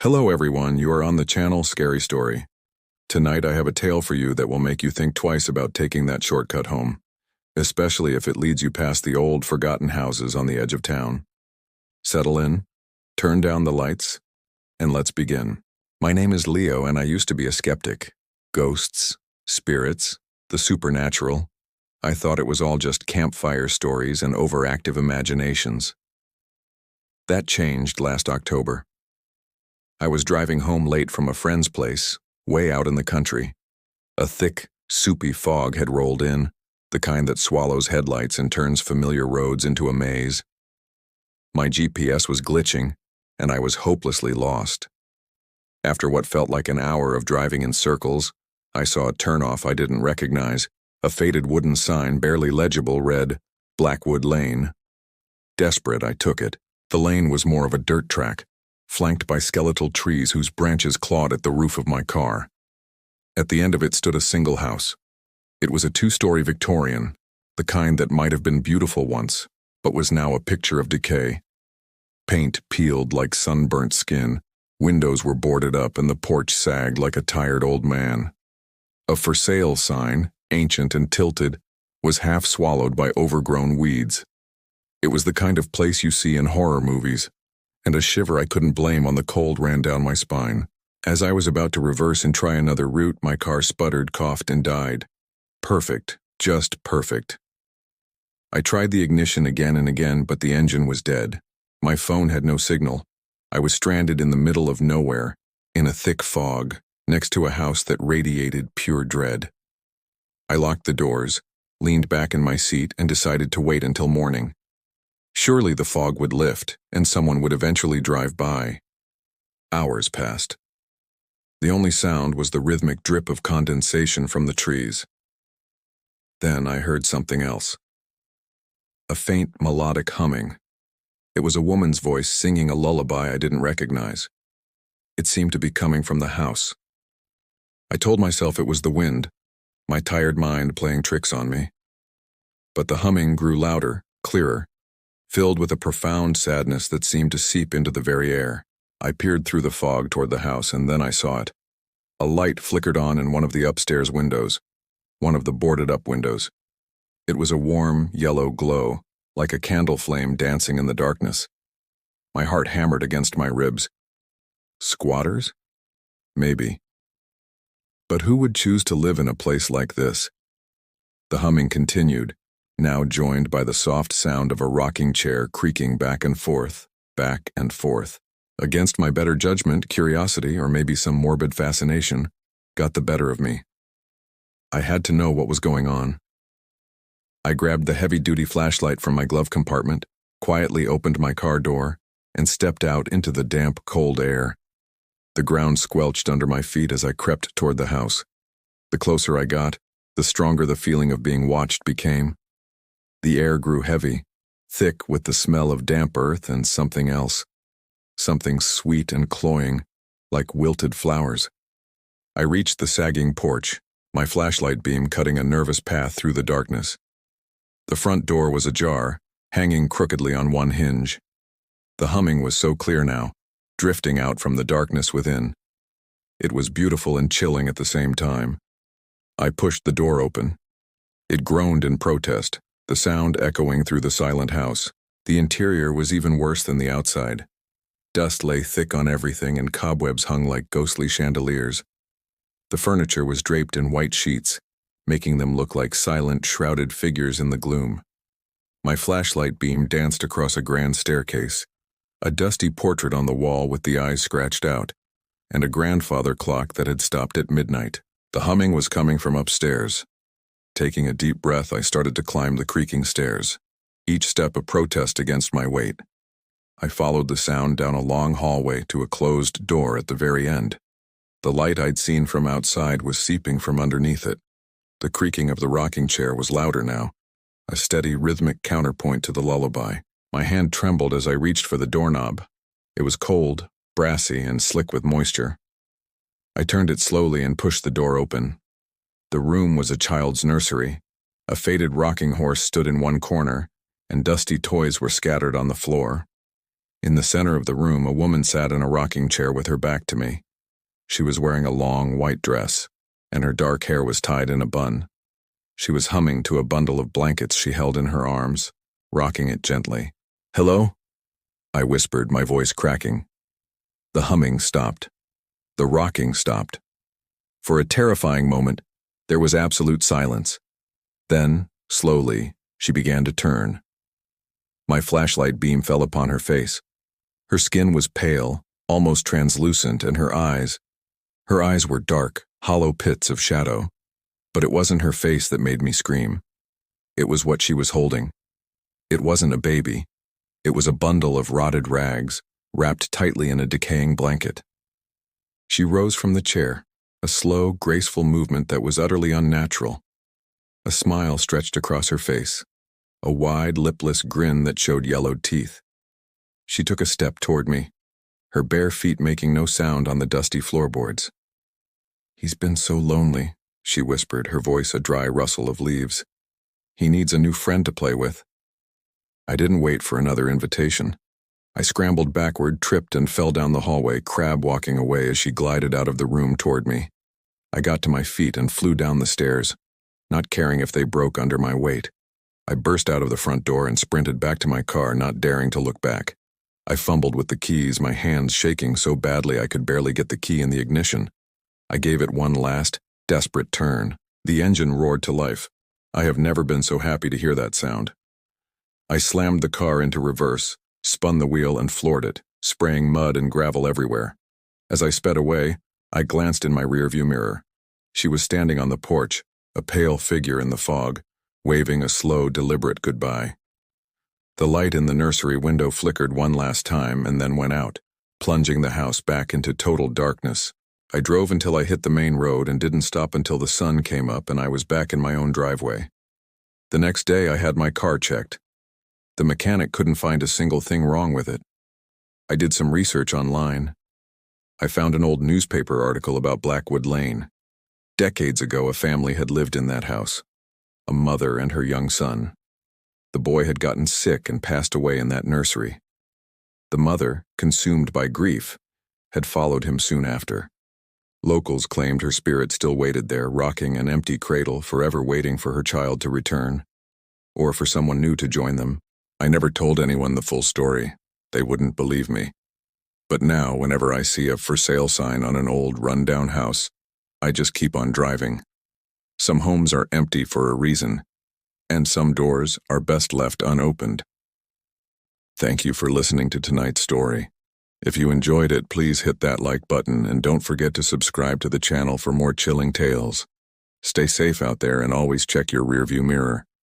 Hello everyone, you are on the channel Scary Story. Tonight I have a tale for you that will make you think twice about taking that shortcut home, especially if it leads you past the old, forgotten houses on the edge of town. Settle in, turn down the lights, and let's begin. My name is Leo and I used to be a skeptic. Ghosts, spirits, the supernatural. I thought it was all just campfire stories and overactive imaginations. That changed last October. I was driving home late from a friend's place, way out in the country. A thick, soupy fog had rolled in, the kind that swallows headlights and turns familiar roads into a maze. My GPS was glitching, and I was hopelessly lost. After what felt like an hour of driving in circles, I saw a turnoff I didn't recognize. A faded wooden sign, barely legible, read, "Blackwood Lane." Desperate, I took it. The lane was more of a dirt track, flanked by skeletal trees whose branches clawed at the roof of my car. At the end of it stood a single house. It was a two-story Victorian, the kind that might have been beautiful once, but was now a picture of decay. Paint peeled like sunburnt skin, windows were boarded up, and the porch sagged like a tired old man. A "For Sale" sign, ancient and tilted, was half swallowed by overgrown weeds. It was the kind of place you see in horror movies, and a shiver I couldn't blame on the cold ran down my spine. As I was about to reverse and try another route, my car sputtered, coughed, and died. Perfect, just perfect. I tried the ignition again and again, but the engine was dead. My phone had no signal. I was stranded in the middle of nowhere, in a thick fog, next to a house that radiated pure dread. I locked the doors, leaned back in my seat, and decided to wait until morning. Surely the fog would lift, and someone would eventually drive by. Hours passed. The only sound was the rhythmic drip of condensation from the trees. Then I heard something else. A faint, melodic humming. It was a woman's voice singing a lullaby I didn't recognize. It seemed to be coming from the house. I told myself it was the wind, my tired mind playing tricks on me. But the humming grew louder, clearer, filled with a profound sadness that seemed to seep into the very air. I peered through the fog toward the house, and then I saw it. A light flickered on in one of the upstairs windows, one of the boarded-up windows. It was a warm, yellow glow, like a candle flame dancing in the darkness. My heart hammered against my ribs. Squatters? Maybe. But who would choose to live in a place like this? The humming continued, now joined by the soft sound of a rocking chair creaking back and forth, back and forth. Against my better judgment, curiosity, or maybe some morbid fascination, got the better of me. I had to know what was going on. I grabbed the heavy-duty flashlight from my glove compartment, quietly opened my car door, and stepped out into the damp, cold air. The ground squelched under my feet as I crept toward the house. The closer I got, the stronger the feeling of being watched became. The air grew heavy, thick with the smell of damp earth and something else. Something sweet and cloying, like wilted flowers. I reached the sagging porch, my flashlight beam cutting a nervous path through the darkness. The front door was ajar, hanging crookedly on one hinge. The humming was so clear now, drifting out from the darkness within. It was beautiful and chilling at the same time. I pushed the door open. It groaned in protest, the sound echoing through the silent house. The interior was even worse than the outside. Dust lay thick on everything and cobwebs hung like ghostly chandeliers. The furniture was draped in white sheets, making them look like silent, shrouded figures in the gloom. My flashlight beam danced across a grand staircase, a dusty portrait on the wall with the eyes scratched out, and a grandfather clock that had stopped at midnight. The humming was coming from upstairs. Taking a deep breath, I started to climb the creaking stairs, each step a protest against my weight. I followed the sound down a long hallway to a closed door at the very end. The light I'd seen from outside was seeping from underneath it. The creaking of the rocking chair was louder now, a steady, rhythmic counterpoint to the lullaby. My hand trembled as I reached for the doorknob. It was cold, brassy, and slick with moisture. I turned it slowly and pushed the door open. The room was a child's nursery. A faded rocking horse stood in one corner, and dusty toys were scattered on the floor. In the center of the room, a woman sat in a rocking chair with her back to me. She was wearing a long, white dress, and her dark hair was tied in a bun. She was humming to a bundle of blankets she held in her arms, rocking it gently. "Hello?" I whispered, my voice cracking. The humming stopped. The rocking stopped. For a terrifying moment, there was absolute silence. Then, slowly, she began to turn. My flashlight beam fell upon her face. Her skin was pale, almost translucent, and her eyes were dark, hollow pits of shadow. But it wasn't her face that made me scream. It was what she was holding. It wasn't a baby. It was a bundle of rotted rags, wrapped tightly in a decaying blanket. She rose from the chair, a slow, graceful movement that was utterly unnatural. A smile stretched across her face, a wide, lipless grin that showed yellowed teeth. She took a step toward me, her bare feet making no sound on the dusty floorboards. "He's been so lonely," she whispered, her voice a dry rustle of leaves. "He needs a new friend to play with." I didn't wait for another invitation. I scrambled backward, tripped, and fell down the hallway, crab walking away as she glided out of the room toward me. I got to my feet and flew down the stairs, not caring if they broke under my weight. I burst out of the front door and sprinted back to my car, not daring to look back. I fumbled with the keys, my hands shaking so badly I could barely get the key in the ignition. I gave it one last, desperate turn. The engine roared to life. I have never been so happy to hear that sound. I slammed the car into reverse, spun the wheel, and floored it, spraying mud and gravel everywhere. As I sped away, I glanced in my rearview mirror. She was standing on the porch, a pale figure in the fog, waving a slow, deliberate goodbye. The light in the nursery window flickered one last time and then went out, plunging the house back into total darkness. I drove until I hit the main road and didn't stop until the sun came up and I was back in my own driveway. The next day I had my car checked. The mechanic couldn't find a single thing wrong with it. I did some research online. I found an old newspaper article about Blackwood Lane. Decades ago, a family had lived in that house, a mother and her young son. The boy had gotten sick and passed away in that nursery. The mother, consumed by grief, had followed him soon after. Locals claimed her spirit still waited there, rocking an empty cradle, forever waiting for her child to return, or for someone new to join them. I never told anyone the full story. They wouldn't believe me. But now, whenever I see a for sale sign on an old, run-down house, I just keep on driving. Some homes are empty for a reason, and some doors are best left unopened. Thank you for listening to tonight's story. If you enjoyed it, please hit that like button and don't forget to subscribe to the channel for more chilling tales. Stay safe out there and always check your rearview mirror.